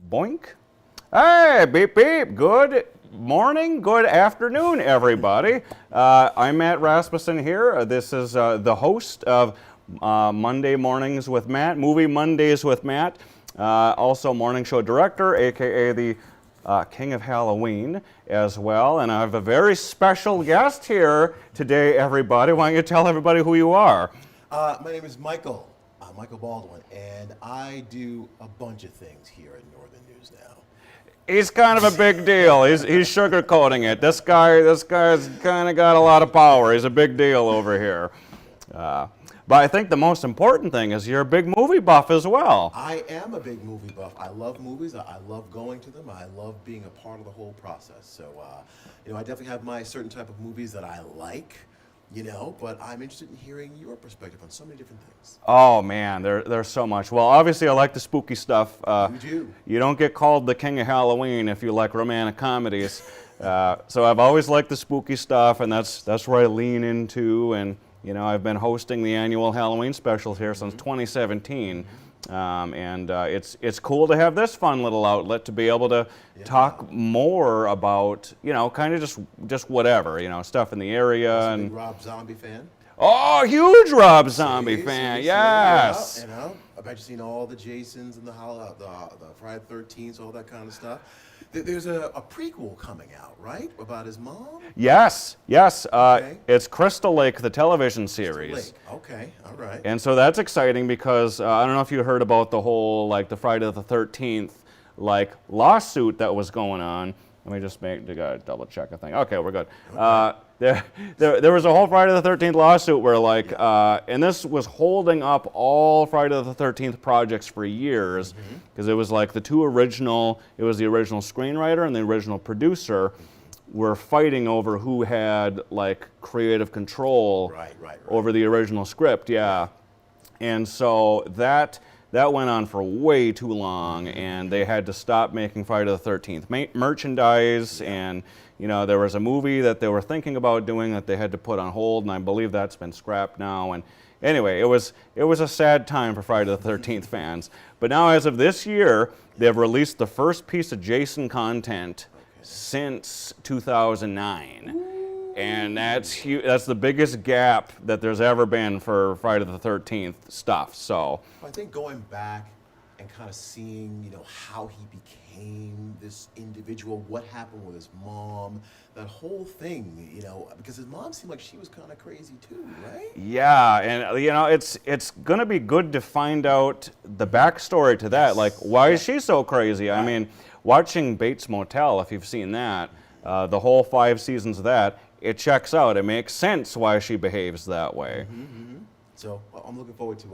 Boink. Hey, beep, beep. Good morning, good afternoon, everybody. I'm Matt Rasmussen here. This is the host of Monday Mornings with Matt, Movie Mondays with Matt, also morning show director, aka the King of Halloween as well. And I have a very special guest here today, everybody. Why don't you tell everybody who you are? My name is Michael Baldwin, and I do a bunch of things here at Northern News now. He's kind of a big deal. He's sugarcoating it. This guy's kind of got a lot of power. He's a big deal over here. But I think the most important thing is you're a big movie buff as well. I am a big movie buff. I love movies. I love going to them. I love being a part of the whole process. So, I definitely have my certain type of movies that I like. But I'm interested in hearing your perspective on so many different things. Oh man, there's so much. Well, obviously I like the spooky stuff. You do. You don't get called the King of Halloween if you like romantic comedies. So I've always liked the spooky stuff, and that's where I lean into. And I've been hosting the annual Halloween specials here since 2017. It's cool to have this fun little outlet to be able to talk more about kind of just whatever stuff in the area. Also and a big Rob Zombie fan. Oh, huge Rob Zombie fan, yes. I bet you've seen all the Jasons and the Friday the 13th, all that kind of stuff. There's a prequel coming out, right, about his mom? Yes. Okay. It's Crystal Lake, the television series. Crystal Lake. Okay, all right. And so that's exciting because I don't know if you heard about the whole the Friday the 13th lawsuit that was going on. Let me just double check a thing. Okay, we're good. Okay. There was a whole Friday the 13th lawsuit where and this was holding up all Friday the 13th projects for years because it was it was the original screenwriter and the original producer were fighting over who had creative control Right. over the original script, yeah. And so that went on for way too long, and they had to stop making Friday the 13th merchandise, and there was a movie that they were thinking about doing that they had to put on hold, and I believe that's been scrapped now. And anyway, it was a sad time for Friday the 13th fans. But now, as of this year, they've released the first piece of Jason content since 2009. And that's huge. That's the biggest gap that there's ever been for Friday the 13th stuff. So I think going back and kind of seeing, how he became this individual, what happened with his mom, that whole thing, because his mom seemed like she was kind of crazy too, right? yeah, and it's gonna be good to find out the backstory to that. Why is she so crazy? Right. I mean, watching Bates Motel, if you've seen that, the whole 5 seasons of that. It checks out. It makes sense why she behaves that way. So I'm looking forward to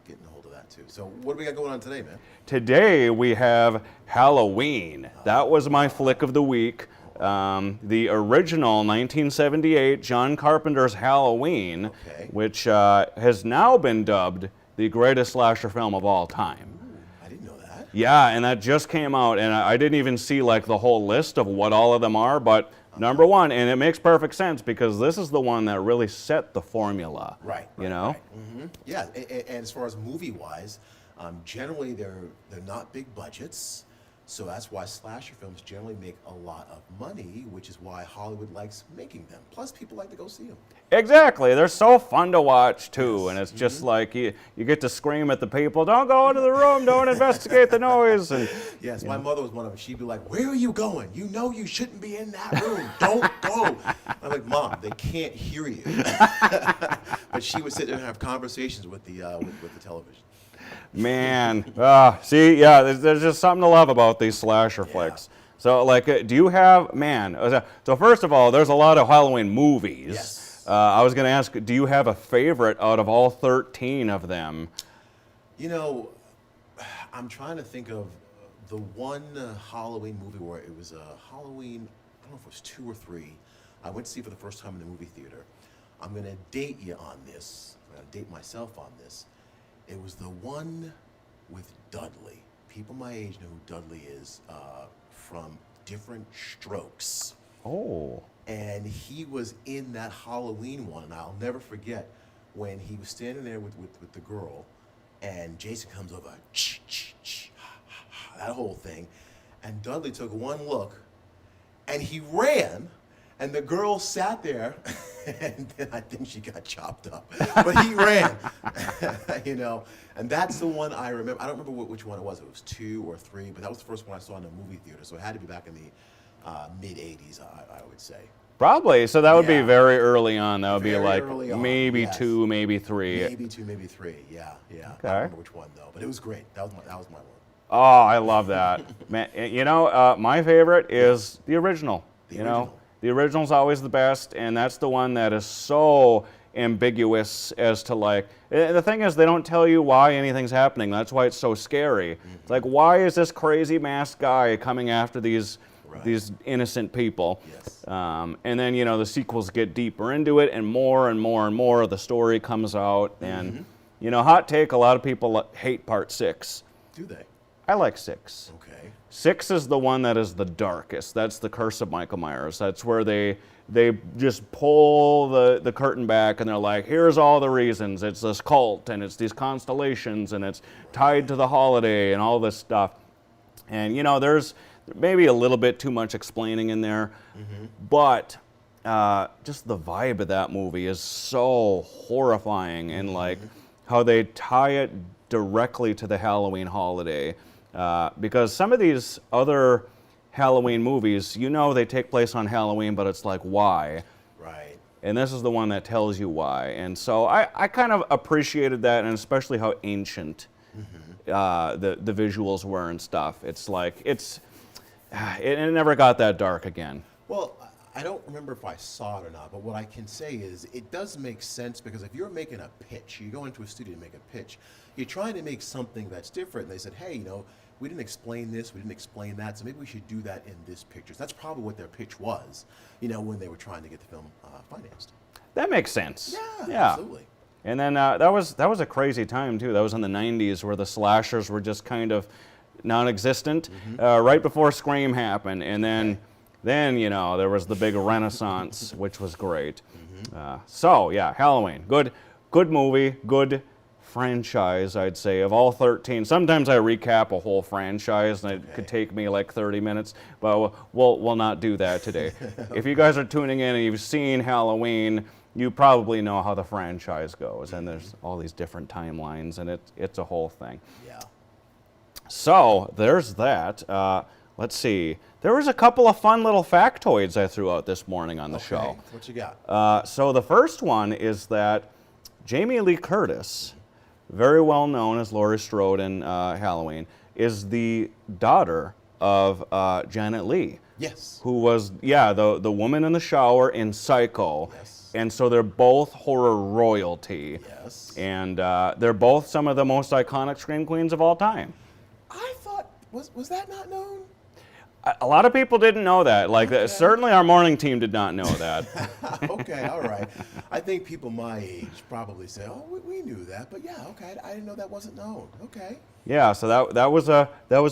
getting a hold of that too. So what do we got going on today, man? Today we have Halloween. That was my flick of the week. The original 1978 John Carpenter's Halloween, which has now been dubbed the greatest slasher film of all time. Ooh, I didn't know that. Yeah, and that just came out, and I didn't even see the whole list of what all of them are, but number one, and it makes perfect sense because this is the one that really set the formula. Right. Right. Yeah, and as far as movie-wise, generally they're not big budgets, so that's why slasher films generally make a lot of money, which is why Hollywood likes making them. Plus, people like to go see them. Exactly. They're so fun to watch too, and it's just you get to scream at the people, "Don't go into the room! Don't investigate the noise!" And yes, my mother was one of them. She'd be like, "Where are you going? You know you shouldn't be in that room. Don't go." I'm like, "Mom, they can't hear you." But she would sit there and have conversations with the television. Man, see, yeah, there's just something to love about these slasher flicks. So, do you have, so first of all, there's a lot of Halloween movies. Yes. I was going to ask, do you have a favorite out of all 13 of them? I'm trying to think of the one Halloween movie where it was a Halloween, I don't know if it was 2 or 3. I went to see it for the first time in the movie theater. I'm going to date you on this. I'm going to date myself on this. It was the one with Dudley. People my age know who Dudley is from Different Strokes. Oh. And he was in that Halloween one, and I'll never forget when he was standing there with the girl, and Jason comes over, that whole thing. And Dudley took one look, and he ran, and the girl sat there, and then I think she got chopped up. But he ran, you know. And that's the one I remember. I don't remember which one it was. It was 2 or 3, but that was the first one I saw in a movie theater. So it had to be back in the mid-'80s, I would say. Probably. So that would be Yeah. very early on. That would be Very like early on, maybe yes. 2, maybe 3. Maybe 2, maybe 3. Yeah, yeah. Okay. I don't remember which one though, but it was great. That was my one. Oh, I love that. Man, you know, my favorite is the original. The you know, original. the original's always the best, and that's the one that is so ambiguous as to like. The thing is, they don't tell you why anything's happening. That's why it's so scary. It's like, why is this crazy masked guy coming after these innocent people? Yes. And then, you know, the sequels get deeper into it, and more and more and more of the story comes out. And, you know, hot take, a lot of people hate part 6. Do they? I like 6. Okay. 6 is the one that is the darkest. That's the Curse of Michael Myers. That's where they just pull the curtain back and they're like, here's all the reasons. It's this cult and it's these constellations and it's tied to the holiday and all this stuff. And, you know, there's maybe a little bit too much explaining in there, but just the vibe of that movie is so horrifying, and like how they tie it directly to the Halloween holiday. Because some of these other Halloween movies, you know, they take place on Halloween, but it's like, why? Right. And this is the one that tells you why. And so I kind of appreciated that, and especially how ancient the visuals were and stuff. It's like, it never got that dark again. Well, I don't remember if I saw it or not, but what I can say is it does make sense, because if you're making a pitch, you go into a studio to make a pitch, you're trying to make something that's different. And they said, hey, you know, we didn't explain this, we didn't explain that, so maybe we should do that in this picture. So that's probably what their pitch was, you know, when they were trying to get the film financed. That makes sense. Yeah, absolutely. And then that was a crazy time too. That was in the 90s, where the slashers were just kind of non-existent, right before Scream happened. And then you know, there was the big renaissance, which was great. So yeah, Halloween, good movie, good franchise, I'd say. Of all 13, sometimes I recap a whole franchise, and it could take me like 30 minutes, but we'll not do that today. If you guys are tuning in and you've seen Halloween, you probably know how the franchise goes, and there's all these different timelines, and it's a whole thing. Yeah. So there's that. Let's see. There was a couple of fun little factoids I threw out this morning on the show. What you got? So the first one is that Jamie Lee Curtis, very well known as Laurie Strode in Halloween, is the daughter of Janet Leigh. Yes. Who was, the woman in the shower in Psycho. Yes. And so they're both horror royalty. Yes. And they're both some of the most iconic scream queens of all time. I thought, was that not known? A lot of people didn't know that. Like, certainly our morning team did not know that. Okay, all right. I think people my age probably say, "Oh, we knew that," but yeah, okay, I didn't know that wasn't known. Okay. Yeah, so that was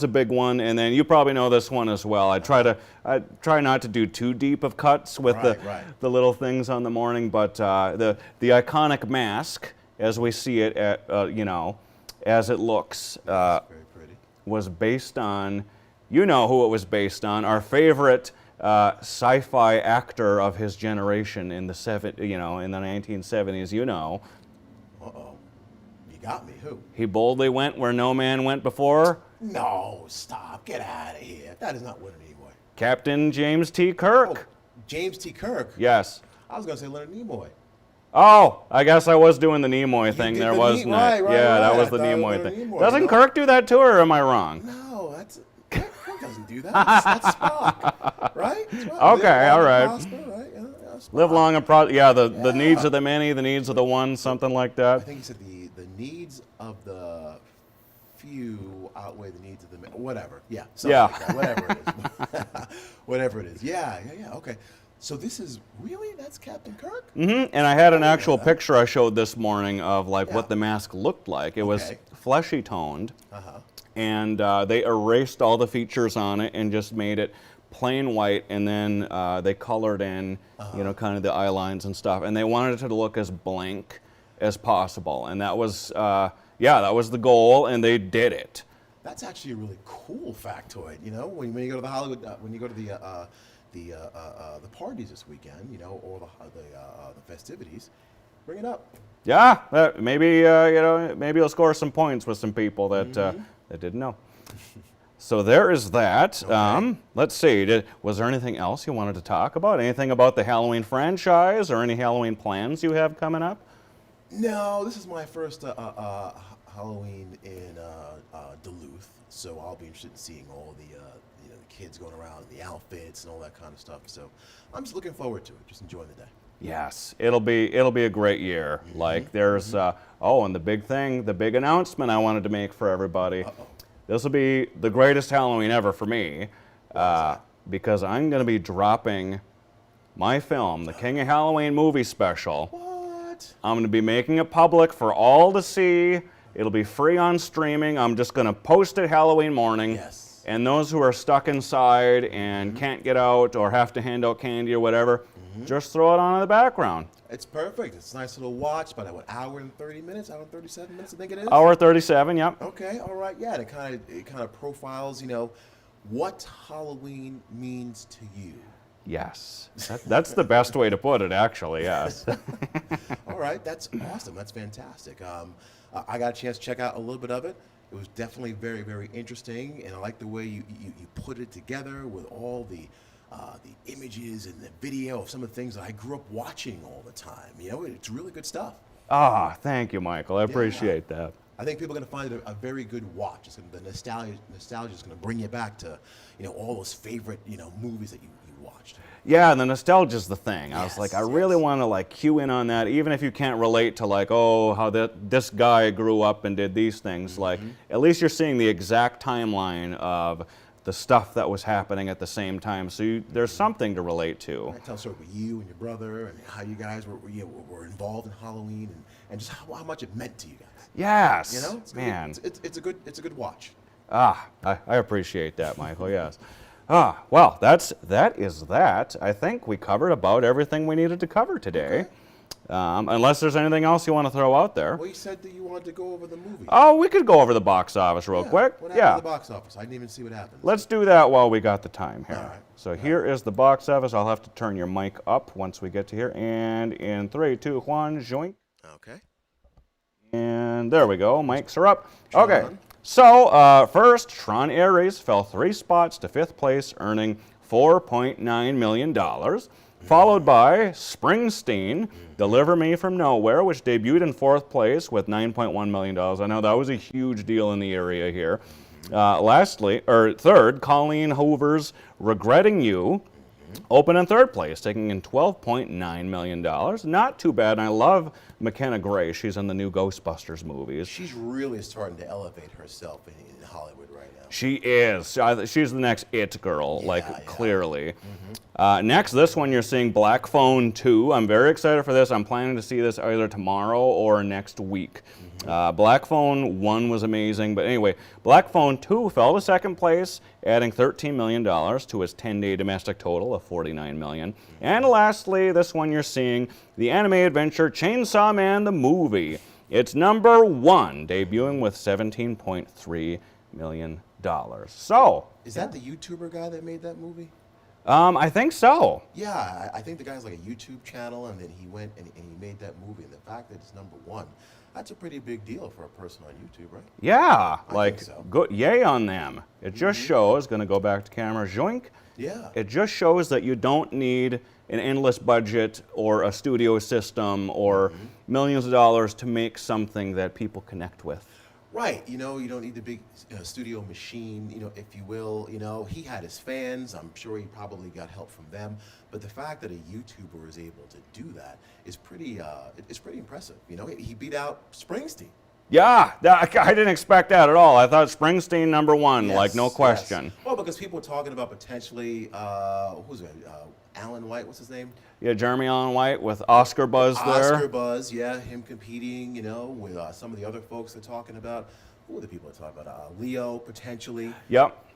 a big one, and then you probably know this one as well. I try not to do too deep of cuts with the little things on the morning, but the iconic mask, as we see it at as it looks, Very pretty. was based on. You know who it was based on? Our favorite sci-fi actor of his generation in the 1970s. You know. Uh-oh. You got me. Who? He boldly went where no man went before. No, stop. Get out of here. That is not Leonard Nimoy. Captain James T. Kirk. Oh, James T. Kirk. Yes. I was going to say Leonard Nimoy. Oh, I guess I was doing the Nimoy thing. did there the wasn't it? right, Yeah, that right. was the I thought it was Nimoy Leonard thing. Nimoy, Doesn't you know? Kirk do that too, or am I wrong? No, Kirk doesn't do that. That's Spock, right? Okay, all right. Prosper, right? Yeah, Spock. Live long and the needs of the many, the needs of the one, something like I that. think he said the needs of the few outweigh the needs of the many. Whatever. Yeah. Like that. Whatever it is. Whatever it is. Yeah. Okay. So this is that's Captain Kirk? Mm-hmm. And I had an actual picture I showed this morning of what the mask looked like. It was fleshy toned. And they erased all the features on it and just made it plain white, and then they colored in, kind of the eye lines and stuff, and they wanted it to look as blank as possible, and that was the goal, and they did it. That's actually a really cool factoid. You know, when you go to the Hollywood, when you go to the parties this weekend, you know, or the festivities, bring it up. Yeah, maybe maybe you'll score some points with some people that that didn't know. So there is that. Okay. Let's see. Was there anything else you wanted to talk about? Anything about the Halloween franchise or any Halloween plans you have coming up? No, this is my first Halloween in Duluth, so I'll be interested in seeing all the the kids going around in the outfits and all that kind of stuff. So I'm just looking forward to it, just enjoying the day. Yes, it'll be a great year. Like there's and the big thing, the big announcement I wanted to make for everybody. This will be the greatest Halloween ever for me, because I'm going to be dropping my film, the King of Halloween movie special. What? I'm going to be making it public for all to see. It'll be free on streaming. I'm just going to post it Halloween morning. Yes. And those who are stuck inside and can't get out or have to hand out candy or whatever, just throw it on in the background. It's perfect. It's a nice little watch, about an hour and 30 minutes, hour and 37 minutes, I think it is. Hour 37, yep. Okay, all right, yeah. It kind of profiles, what Halloween means to you. Yes, that's the best way to put it, actually. Yes. All right, that's awesome. That's fantastic. I got a chance to check out a little bit of it. It was definitely very, very interesting, and I like the way you put it together with all the images and the video of some of the things that I grew up watching all the time. It's really good stuff. Thank you, Michael. I appreciate that. I think people are going to find it a very good watch. The nostalgia is going to bring you back to, all those favorite, movies that you watched. Yeah, and the nostalgia's the thing. I was like, I really yes. want to cue in on that, even if you can't relate to how this guy grew up and did these things. At least you're seeing the exact timeline of the stuff that was happening at the same time. So there's something to relate to. Tell a story with you and your brother and how you guys were involved in Halloween and just how much it meant to you guys. Yes, man. It's a good watch. I appreciate that, Michael. Yes. Well, that is that. I think we covered about everything we needed to cover today. Okay. Unless there's anything else you want to throw out there. Well, you said that you wanted to go over the movie. Oh, we could go over the box office real quick. What happened at the box office? I didn't even see what happened. Let's do that while we got the time here. All right. So here is the box office. I'll have to turn your mic up once we get to here. And in 3, 2, 1, joink. Okay. And there we go. Mics are up. Tron. Okay. So first, Tron Ares fell 3 spots to 5th place, earning $4.9 million. Followed by Springsteen, Deliver Me From Nowhere, which debuted in 4th place with $9.1 million. I know that was a huge deal in the area here. Third, Colleen Hoover's Regretting You, opened in 3rd place, taking in $12.9 million. Not too bad. And I love McKenna Grace. She's in the new Ghostbusters movies. She's really starting to elevate herself in Hollywood right now. She is. She's the next it girl, clearly. Mm-hmm. Next, this one you're seeing Black Phone 2. I'm very excited for this. I'm planning to see this either tomorrow or next week. Black Phone 1 was amazing, but anyway, Black Phone 2 fell to 2nd place, adding $13 million to his 10-day domestic total of $49 million. And lastly, this one you're seeing, the anime adventure Chainsaw Man the movie. It's number 1, debuting with $17.3 million. So, is that the YouTuber guy that made that movie? I think so. Yeah, I think the guy's like a YouTube channel, and then he went and he made that movie. And the fact that it's number 1, that's a pretty big deal for a person on YouTube, right? Yeah, I think so. Good, yay on them. It just shows, going to go back to camera, joink. Yeah. It just shows that you don't need an endless budget or a studio system or millions of dollars to make something that people connect with. Right, you don't need the big studio machine, if you will. He had his fans. I'm sure he probably got help from them. But the fact that a YouTuber is able to do that is pretty impressive. He beat out Springsteen. Yeah, I didn't expect that at all. I thought Springsteen number 1, no question. Yes. Well, because people were talking about potentially, who's it? Alan White, what's his name? Yeah, Jeremy Allen White with Oscar buzz there. Oscar buzz, yeah, him competing, with some of the other folks they're talking about. Who are the people they're talking about? Leo, potentially. Yep.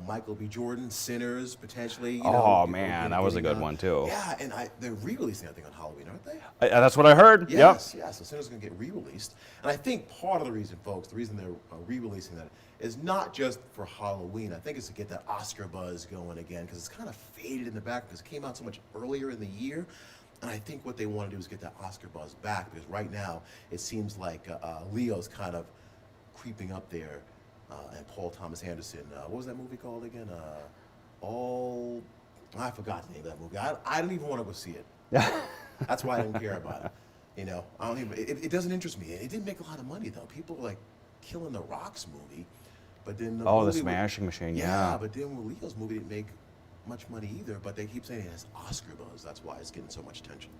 Michael B. Jordan, Sinners, potentially. Oh, man, that was a good one, too. Yeah, and they're re-releasing, I think, on Halloween, aren't they? That's what I heard. Yes, yes. So Sinners is going to get re-released. And I think part of the reason, folks, the reason they're re-releasing that is not just for Halloween. I think it's to get that Oscar buzz going again, because it's kind of faded in the back because it came out so much earlier in the year. And I think what they want to do is get that Oscar buzz back, because right now it seems like Leo's kind of creeping up there. And Paul Thomas Anderson, what was that movie called again? I forgot the name of that movie. I don't even want to go see it. That's why I don't care about it. You know, I don't even. It doesn't interest me. It didn't make a lot of money though. People were like killing the Rock's movie, but then the Smashing Machine. Yeah. But then with Leo's movie didn't make much money either. But they keep saying it has Oscar buzz. That's why it's getting so much attention.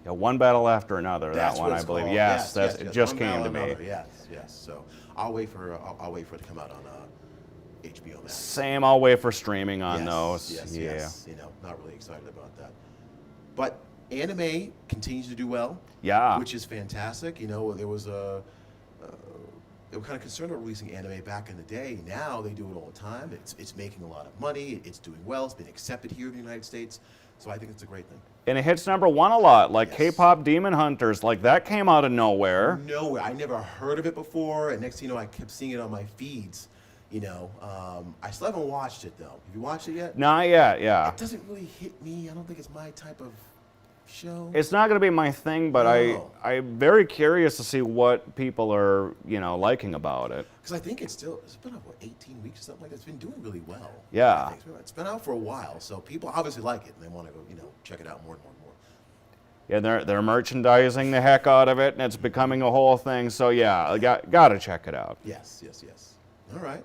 Yeah, One Battle After Another. That's that one, what I it's believe. called. Yes, yes, it just came to me. Another. Yes, yes. So I'll wait for it to come out on HBO Max. Same. I'll wait for streaming on those. Yes, yeah. yes. You know, not really excited about that. But anime continues to do well. Yeah. Which is fantastic. You know, there was they were kind of concerned about releasing anime back in the day. Now they do it all the time. It's making a lot of money. It's doing well. It's been accepted here in the United States. So I think it's a great thing. And it hits #1 a lot, like Yes. K-pop Demon Hunters. Like that came out of nowhere. Nowhere. I never heard of it before, and next thing you know, I kept seeing it on my feeds. You know, I still haven't watched it though. Have you watched it yet? Not yet. Yeah. It doesn't really hit me. I don't think it's my type of show. It's not going to be my thing, but No. I'm very curious to see what people are, liking about it. Because I think it's been out, what, 18 weeks or something like that. It's been doing really well. Yeah. I think it's been out for a while, so people obviously like it, and they want to go, check it out more and more and more. Yeah, they're merchandising the heck out of it, and it's becoming a whole thing. So yeah, I got to check it out. Yes, yes, yes. All right.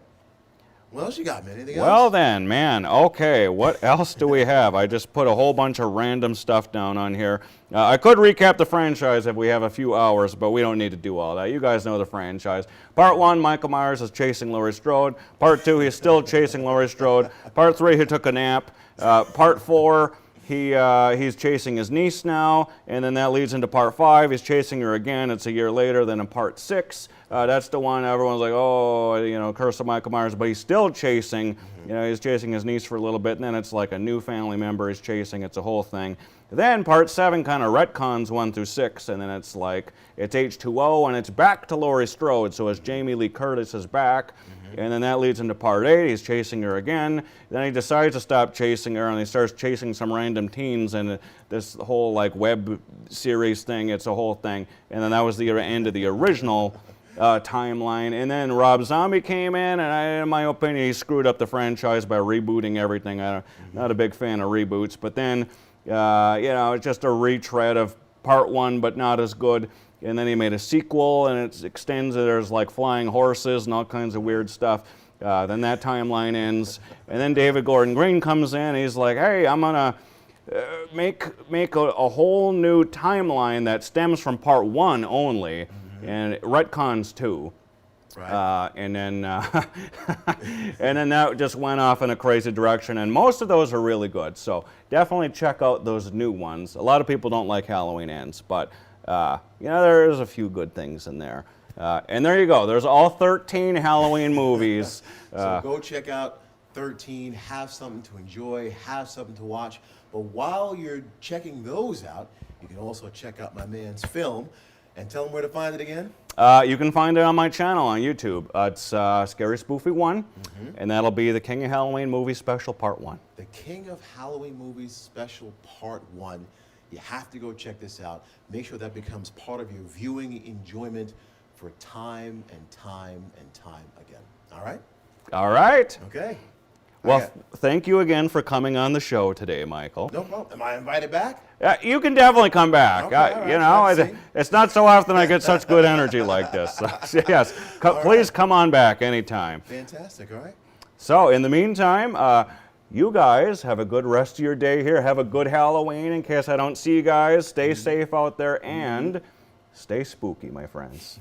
What else you got, man? Anything Well else? then, man, okay, what else do we have? I just put a whole bunch of random stuff down on here. I could recap the franchise if we have a few hours, but we don't need to do all that. You guys know the franchise. Part 1, Michael Myers is chasing Laurie Strode. Part 2, he's still chasing Laurie Strode. Part 3, he took a nap. Part 4, he's chasing his niece now, and then that leads into Part 5. He's chasing her again. It's a year later. Then in Part 6, that's the one everyone's like, oh, Curse of Michael Myers, but he's still chasing. He's chasing his niece for a little bit, and then it's like a new family member he's chasing. It's a whole thing. Then Part 7 kind of retcons 1 through 6, and then it's like it's H2O, and it's back to Laurie Strode. So as Jamie Lee Curtis is back, and then that leads into Part 8. He's chasing her again. Then he decides to stop chasing her, and he starts chasing some random teens, and this whole like web series thing. It's a whole thing. And then that was the end of the original timeline. And then Rob Zombie came in, and in my opinion, he screwed up the franchise by rebooting everything. I'm not a big fan of reboots, but then it's just a retread of Part 1, but not as good. And then he made a sequel, and it extends it. There's like flying horses and all kinds of weird stuff. Then that timeline ends, and then David Gordon Green comes in. And he's like, "Hey, I'm gonna make a whole new timeline that stems from Part 1 only, and retcons 2." Right. And then and then that just went off in a crazy direction, and most of those are really good. So definitely check out those new ones. A lot of people don't like Halloween Ends, but there's a few good things in there. And there you go. There's all 13 Halloween movies. So go check out 13, have something to enjoy, have something to watch. But while you're checking those out, you can also check out my man's film. And tell them where to find it again. You can find it on my channel on YouTube. It's Scary Spoofy 1, and that'll be the King of Halloween Movie Special Part 1. The King of Halloween Movies Special Part 1. You have to go check this out. Make sure that becomes part of your viewing enjoyment for time and time and time again. All right? All right. Okay. Well, thank you again for coming on the show today, Michael. No problem. Am I invited back? You can definitely come back. Okay, all right, it's not so often I get such good energy like this. So, yes, please come on back anytime. Fantastic. All right. So, in the meantime, you guys have a good rest of your day here. Have a good Halloween. In case I don't see you guys, stay safe out there and stay spooky, my friends.